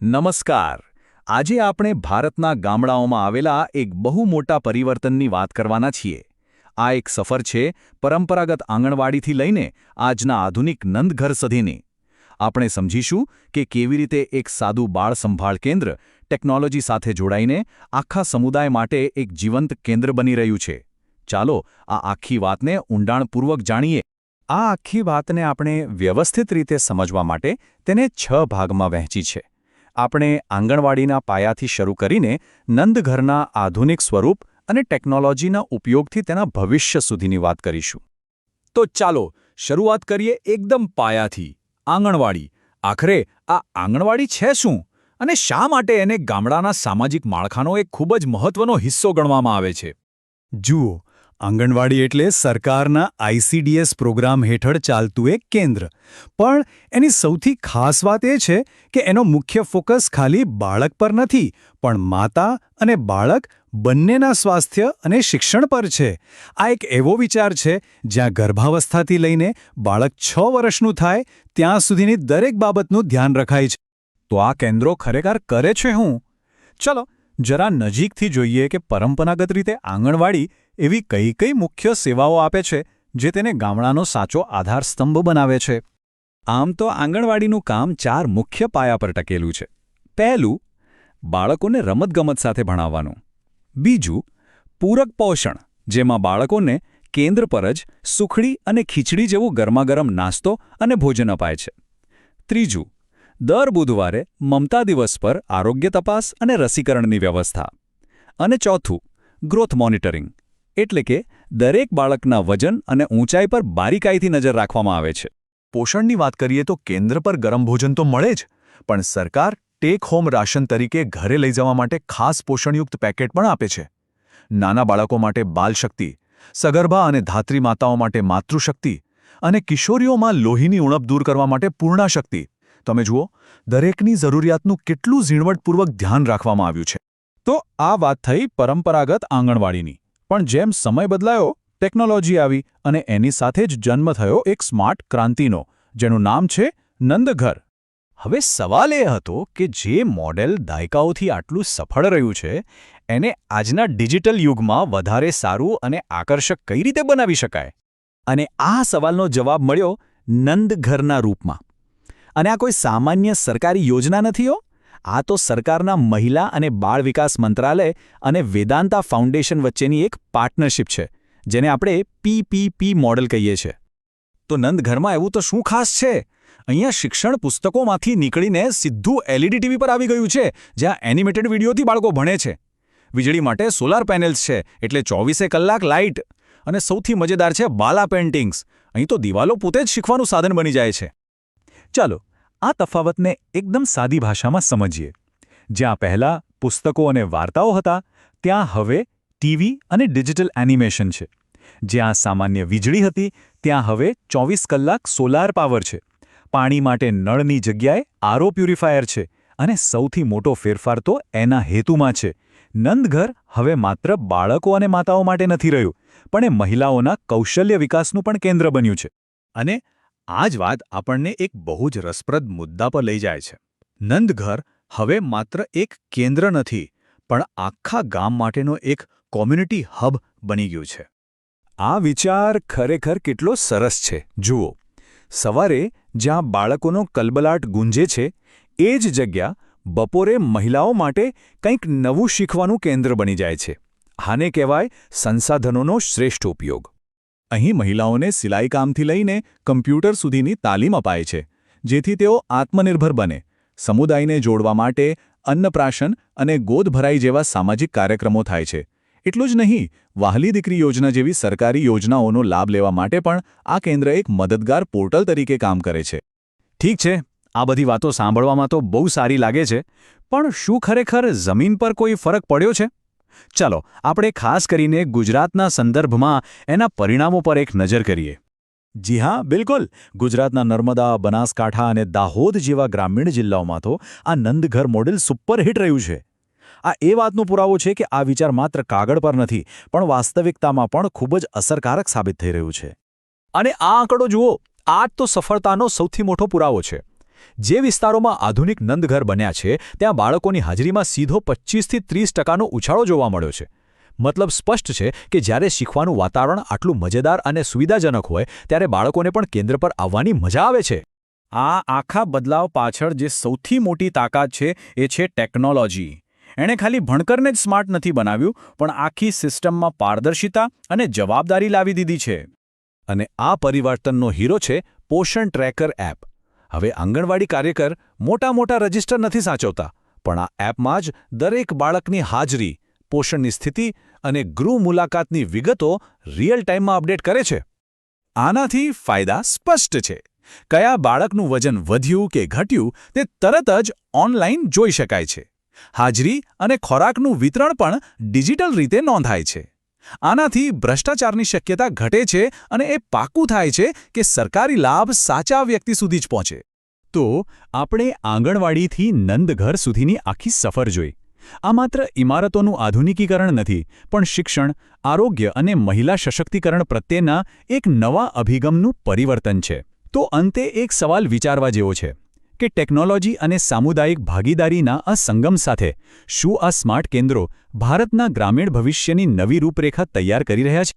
નમસ્કાર. આજે આપણે ભારતના ગામડાઓમાં આવેલા એક બહુ મોટા પરિવર્તનની વાત કરવાના છીએ. આ એક સફર છે પરંપરાગત આંગણવાડીથી લઈને આજના આધુનિક નંદઘર સુધીની. આપણે સમજીશું કે કેવી રીતે એક સાદું બાળ સંભાળ કેન્દ્ર ટેકનોલોજી સાથે જોડાઈને આખા સમુદાય માટે એક જીવંત કેન્દ્ર બની રહ્યું છે. ચાલો આ આખી વાતને ઊંડાણપૂર્વક જાણીએ. આ આખી વાતને આપણે વ્યવસ્થિત રીતે સમજવા માટે તેને 6 ભાગમાં વહેંચી છે. આપણે આંગણવાડીના પાયાથી શરૂ કરીને નંદઘરના આધુનિક સ્વરૂપ અને ટેકનોલોજીના ઉપયોગથી તેના ભવિષ્ય સુધીની વાત કરીશું. તો ચાલો શરૂઆત કરીએ એકદમ પાયાથી. આંગણવાડી. આખરે આ આંગણવાડી છે શું? અને શા માટે એને ગામડાના સામાજિક માળખાનો એક ખૂબ જ મહત્વનો હિસ્સો ગણવામાં આવે છે? જુઓ, આંગણવાડી એટલે સરકારના ICDS પ્રોગ્રામ હેઠળ ચાલતું એક કેન્દ્ર. પણ એની સૌથી ખાસ વાત એ છે કે એનો મુખ્ય ફોકસ ખાલી બાળક પર નથી, પણ માતા અને બાળક બંનેના સ્વાસ્થ્ય અને શિક્ષણ પર છે. આ એક એવો વિચાર છે જ્યાં ગર્ભાવસ્થાથી લઈને બાળક 6 વર્ષનું થાય ત્યાં સુધીની દરેક બાબતનું ધ્યાન રખાય છે. તો આ કેન્દ્રો ખરેખર કરે છે શું? ચલો જરા નજીકથી જોઈએ કે પરંપરાગત રીતે આંગણવાડી એવી કઈ કઈ મુખ્ય સેવાઓ આપે છે જે તેને ગામડાનો સાચો આધારસ્તંભ બનાવે છે. આમ તો આંગણવાડીનું કામ 4 મુખ્ય પાયા પર ટકેલું છે. પહેલું, બાળકોને રમતગમત સાથે ભણાવવાનું. બીજું, પૂરક પોષણ, જેમાં બાળકોને કેન્દ્ર પર જ સુખડી અને ખીચડી જેવો ગરમાગરમ નાસ્તો અને ભોજન અપાય છે. ત્રીજું, દર બુધવારે મમતા દિવસ પર આરોગ્ય તપાસ અને રસીકરણની વ્યવસ્થા. અને ચોથું, ગ્રોથ મોનિટરિંગ, એટલે કે દરેક બાળકના વજન અને ઊંચાઈ પર બારીકાઈથી નજર રાખવામાં આવે છે. પોષણની વાત કરીએ તો કેન્દ્ર પર ગરમ ભોજન તો મળે જ, પણ સરકાર ટેક હોમ રાશન તરીકે ઘરે લઈ જવા માટે ખાસ પોષણયુક્ત પેકેટ પણ આપે છે. નાના બાળકો માટે બાલશક્તિ, સગર્ભા અને ધાત્રી માતાઓ માટે માતૃશક્તિ અને કિશોરીઓમાં લોહીની ઉણપ દૂર કરવા માટે પૂર્ણાશક્તિ. તમે જુઓ, દરેકની જરૂરિયાતનું કેટલું ઝીણવટપૂર્વક ધ્યાન રાખવામાં આવ્યું છે. તો આ વાત થઈ પરંપરાગત આંગણવાડીની. પણ જેમ સમય બદલાયો, ટેકનોલોજી આવી અને એની સાથે જ જન્મ થયો એક સ્માર્ટ ક્રાંતિનો, જેનું નામ છે નંદઘર. હવે સવાલ એ હતો કે જે મોડેલ દાયકાઓથી આટલું સફળ રહ્યું છે એને આજના ડિજિટલ યુગમાં વધારે સારું અને આકર્ષક કઈ રીતે બનાવી શકાય? અને આ સવાલનો જવાબ મળ્યો નંદઘરના રૂપમાં. અને આ કોઈ સામાન્ય સરકારી યોજના નથી હો. આ તો સરકારના મહિલા અને બાળ વિકાસ મંત્રાલય અને વેદાંતા ફાઉન્ડેશન વચ્ચેની એક પાર્ટનરશિપ છે, જેને આપણે PPP મોડેલ કહીએ છીએ. તો નંદઘરમાં એવું તો શું ખાસ છે? અહીંયા શિક્ષણ પુસ્તકોમાંથી નીકળીને સીધું LED ટીવી પર આવી ગયું છે, જ્યાં એનિમેટેડ વિડીયોથી બાળકો ભણે છે. વીજળી માટે સોલાર પેનલ્સ છે, એટલે 24 કલાક લાઇટ. અને સૌથી મજેદાર છે બાલા પેઇન્ટિંગ્સ. અહીં તો દિવાલો પોતે જ શીખવાનું સાધન બની જાય છે. ચાલો આ તફાવતને એકદમ સાદી ભાષામાં સમજીએ. જ્યાં પહેલાં પુસ્તકો અને વાર્તાઓ હતા, ત્યાં હવે ટીવી અને ડિજિટલ એનિમેશન છે. જ્યાં સામાન્ય વીજળી હતી, ત્યાં હવે 24 કલાક સોલાર પાવર છે. પાણી માટે નળની જગ્યાએ RO પ્યુરિફાયર છે. અને સૌથી મોટો ફેરફાર તો એના હેતુમાં છે. નંદઘર હવે માત્ર બાળકો અને માતાઓ માટે નથી રહ્યું, પણ એ મહિલાઓના કૌશલ્ય વિકાસનું પણ કેન્દ્ર બન્યું છે. અને આ જ વાત આપણને એક બહુ જ રસપ્રદ મુદ્દા પર લઈ જાય છે. નંદઘર હવે માત્ર એક કેન્દ્ર નથી, પણ આખા ગામ માટેનો એક કોમ્યુનિટી હબ બની ગયું છે. આ વિચાર ખરેખર કેટલો સરસ છે. જુઓ, સવારે જ્યાં બાળકોનો કલબલાટ ગુંજે છે, એ જ જગ્યા બપોરે મહિલાઓ માટે કંઈક નવું શીખવાનું કેન્દ્ર બની જાય છે. આને કહેવાય સંસાધનોનો શ્રેષ્ઠ ઉપયોગ. અહીં મહિલાઓને સિલાઈ કામથી લઈને કમ્પ્યુટર સુધીની તાલીમ અપાય છે, જેથી તેઓ આત્મનિર્ભર બને. સમુદાયને જોડવા માટે અન્નપ્રાશન અને ગોદ ભરાઈ જેવા સામાજિક કાર્યક્રમો થાય છે. એટલું જ નહીં, વહાલી દીકરી યોજના જેવી સરકારી યોજનાઓનો લાભ લેવા માટે પણ આ કેન્દ્ર એક મદદગાર પોર્ટલ તરીકે કામ કરે છે. ઠીક છે, આ બધી વાતો સાંભળવામાં તો બહુ સારી લાગે છે, પણ શું ખરેખર જમીન પર કોઈ ફરક પડ્યો છે? ચાલો આપણે ખાસ કરીને ગુજરાતના સંદર્ભમાં એના પરિણામો પર એક નજર કરીએ. જી હા, બિલકુલ. ગુજરાતના નર્મદા, બનાસકાંઠા અને દાહોદ જેવા ગ્રામીણ જિલ્લાઓમાં તો આ નંદઘર મોડેલ સુપરહિટ રહ્યું છે. આ એ વાતનો પુરાવો છે કે આ વિચાર માત્ર કાગળ પર નથી, પણ વાસ્તવિકતામાં પણ ખૂબ જ અસરકારક સાબિત થઈ રહ્યું છે. અને આ આંકડો જુઓ, આ જ તો સફળતાનો સૌથી મોટો પુરાવો છે. જે વિસ્તારોમાં આધુનિક નંદઘર બન્યા છે ત્યાં બાળકોની હાજરીમાં સીધો 25થી 30% ઉછાળો જોવા મળ્યો છે. મતલબ સ્પષ્ટ છે કે જ્યારે શીખવાનું વાતાવરણ આટલું મજેદાર અને સુવિધાજનક હોય ત્યારે બાળકોને પણ કેન્દ્ર પર આવવાની મજા આવે છે. આ આખા બદલાવ પાછળ જે સૌથી મોટી તાકાત છે એ છે ટેકનોલોજી. એણે ખાલી ભણકરને જ સ્માર્ટ નથી બનાવ્યું, પણ આખી સિસ્ટમમાં પારદર્શિતા અને જવાબદારી લાવી દીધી છે. અને આ પરિવર્તનનો હીરો છે પોષણ ટ્રેકર એપ. હવે આંગણવાડી કાર્યકર મોટા રજિસ્ટર નથી સાચવતા, પણ આ એપમાં જ દરેક બાળકની હાજરી, પોષણની સ્થિતિ અને ગૃહ મુલાકાતની વિગતો રિયલ ટાઈમમાં અપડેટ કરે છે. આનાથી ફાયદા સ્પષ્ટ છે. કયા બાળકનું વજન વધ્યું કે ઘટ્યું તે તરત જ ઓનલાઈન જોઈ શકાય છે. હાજરી અને ખોરાકનું વિતરણ પણ ડિજિટલ રીતે નોંધાય છે. આનાથી ભ્રષ્ટાચારની શક્યતા ઘટે છે અને એ પાકું થાય છે કે સરકારી લાભ સાચા વ્યક્તિ સુધી જ પહોંચે. તો આપણે આંગણવાડીથી નંદઘર સુધીની આખી સફર જોઈ. આ માત્ર ઇમારતોનું આધુનિકીકરણ નથી, પણ શિક્ષણ, આરોગ્ય અને મહિલા સશક્તિકરણ પ્રત્યેના એક નવા અભિગમનું પરિવર્તન છે. તો અંતે એક સવાલ વિચારવા જેવો છે કે ટેકનોલોજી અને સામુદાયિક ભાગીદારીના આ સંગમ સાથે શું આ સ્માર્ટ કેન્દ્રો ભારતના ગ્રામીણ ભવિષ્યની નવી રૂપરેખા તૈયાર કરી રહ્યા છે?